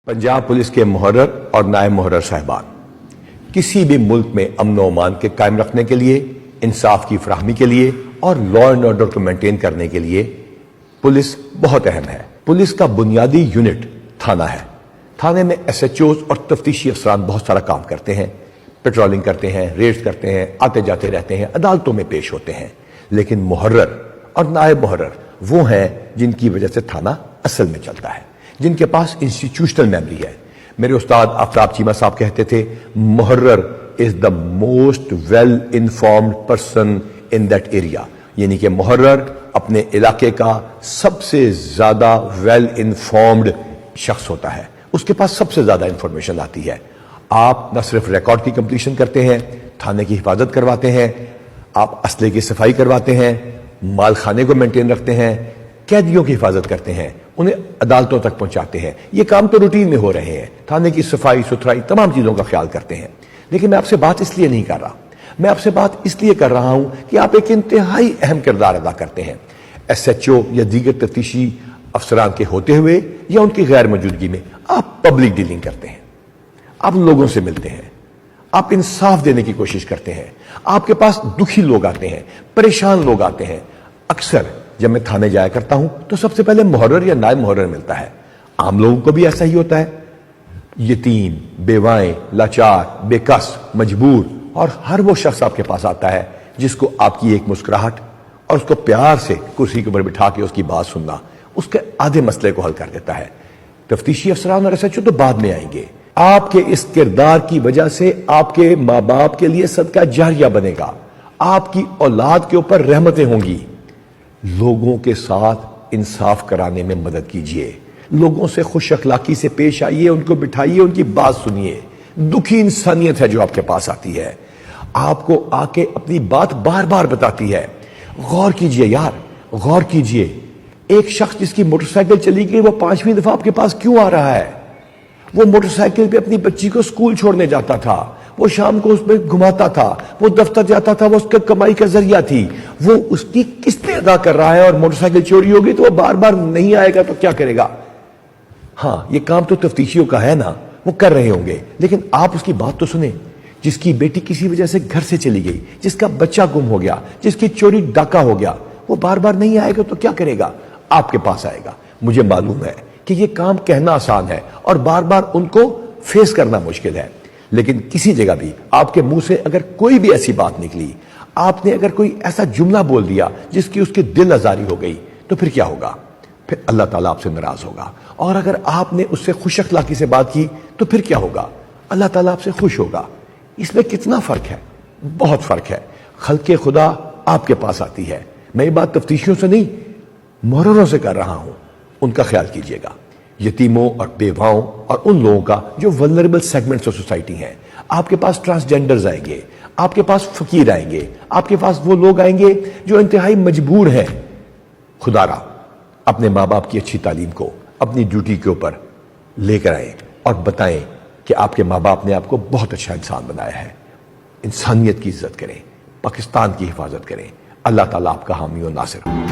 Punjab police के मुहर्रर और नायब मुहर्रर साहिबान, किसी भी मुल्क में अमन व अमान के कायम रखने के लिए, इंसाफ की फराहमी के लिए और लॉ एंड ऑर्डर को मेंटेन करने के लिए पुलिस बहुत अहम है। पुलिस का बुनियादी यूनिट थाना है। थाने में SHOs और तफ्तीशी अफसरान बहुत सारा काम करते हैं, पेट्रोलिंग करते हैं, रेड्स करते हैं, आते जाते रहते हैं, अदालतों में पेश होते हैं। लेकिन मुहर्रर और नायब मुहर्रर वो हैं जिनकी वजह से थाना असल में चलता है, जिनके पास इंस्टीट्यूशनल मेमोरी है। मेरे उस्ताद आफ्ताब चीमा साहब कहते थे, मुहर्रर is the most well informed person in that area, यानी कि मुहर्रर अपने इलाके का सबसे ज्यादा वेल इन्फॉर्म्ड शख्स होता है, उसके पास सबसे ज्यादा इंफॉर्मेशन आती है। आप न सिर्फ रिकॉर्ड की कंप्लीशन करते हैं, थाने की हिफाजत करवाते हैं, आप असले की सफाई करवाते हैं, माल खाने को मेंटेन रखते हैं, कैदियों की हिफाजत करते हैं, उन्हें अदालतों तक पहुंचाते हैं। ये काम तो रूटीन में हो रहे हैं, थाने की सफाई सुथराई तमाम चीजों का ख्याल करते हैं। लेकिन मैं आपसे बात इसलिए नहीं कर रहा, मैं आपसे बात इसलिए कर रहा हूं कि आप एक इंतहाई अहम किरदार अदा करते हैं। SHO या दीगर तफ्तीशी अफसरान के होते हुए या उनकी गैर मौजूदगी में आप पब्लिक डीलिंग करते हैं, आप लोगों से मिलते हैं, आप इंसाफ देने की कोशिश करते हैं। आपके पास दुखी लोग आते हैं, परेशान लोग आते हैं। अक्सर जब मैं थाने जाया करता हूं तो सबसे पहले मुहर्रर या नायब मुहर्रर मिलता है। आम लोगों को भी ऐसा ही होता है। यतीम, बेवाएं, लाचार, बेकस, मजबूर और हर वो शख्स आपके पास आता है जिसको आपकी एक मुस्कुराहट और उसको प्यार से कुर्सी के ऊपर बिठा के उसकी बात सुनना उसके आधे मसले को हल कर देता है। तफ्तीशी अफसरान और SHO तो बाद में आएंगे। आपके इस किरदार की वजह से आपके माँ बाप के लिए सदका जारिया बनेगा, आपकी औलाद के ऊपर रहमतें होंगी। लोगों के साथ इंसाफ कराने में मदद कीजिए, लोगों से खुश अखलाकी से पेश आइए, उनको बिठाइए, उनकी बात सुनिए। दुखी इंसानियत है जो आपके पास आती है, आपको आके अपनी बात बार बार बताती है। गौर कीजिए यार, गौर कीजिए। एक शख्स जिसकी मोटरसाइकिल चली गई वो 5वीं दफा आपके पास क्यों आ रहा है? वो मोटरसाइकिल पे अपनी बच्ची को स्कूल छोड़ने जाता था, वो शाम को उसमें घुमाता था, वो दफ्तर जाता था, वो उसका कमाई का जरिया थी। वो उसकी किस्तें अदा कर रहा है और मोटरसाइकिल चोरी होगी तो वो बार बार नहीं आएगा तो क्या करेगा? हाँ, ये काम तो तफ्तीशियों का है ना, वो कर रहे होंगे। लेकिन आप उसकी बात तो सुने, जिसकी बेटी किसी वजह से घर से चली गई, जिसका बच्चा गुम हो गया, जिसकी चोरी डाका हो गया, वो बार बार नहीं आएगा तो क्या करेगा? आपके पास आएगा। मुझे मालूम है कि ये काम कहना आसान है और बार बार उनको फेस करना मुश्किल है। लेकिन किसी जगह भी आपके मुंह से अगर कोई भी ऐसी बात निकली, आपने अगर कोई ऐसा जुमला बोल दिया जिसकी उसकी दिल आजारी हो गई, तो फिर क्या होगा? फिर अल्लाह ताला आपसे नाराज होगा। और अगर आपने उससे खुश अखलाकी से बात की तो फिर क्या होगा? अल्लाह ताला आपसे खुश होगा। इसमें कितना फर्क है? बहुत फर्क है। खल्के खुदा आपके पास आती है। मैं ये बात तफ्तीशियों से नहीं, मुहर्ररों से कर रहा हूं। उनका ख्याल कीजिएगा, यतीमों और बेवाओं और उन लोगों का जो वल्नरेबल सेगमेंट्स ऑफ सोसाइटी हैं। आपके पास ट्रांसजेंडर्स आएंगे, आपके पास फकीर आएंगे, आपके पास वो लोग आएंगे जो इंतहाई मजबूर हैं। खुदारा अपने माँ बाप की अच्छी तालीम को अपनी ड्यूटी के ऊपर लेकर आए और बताएं कि आपके माँ बाप ने आपको बहुत अच्छा इंसान बनाया है। इंसानियत की इज्जत करें, पाकिस्तान की हिफाजत करें। अल्लाह ताला आपका हामी और नासिर हो।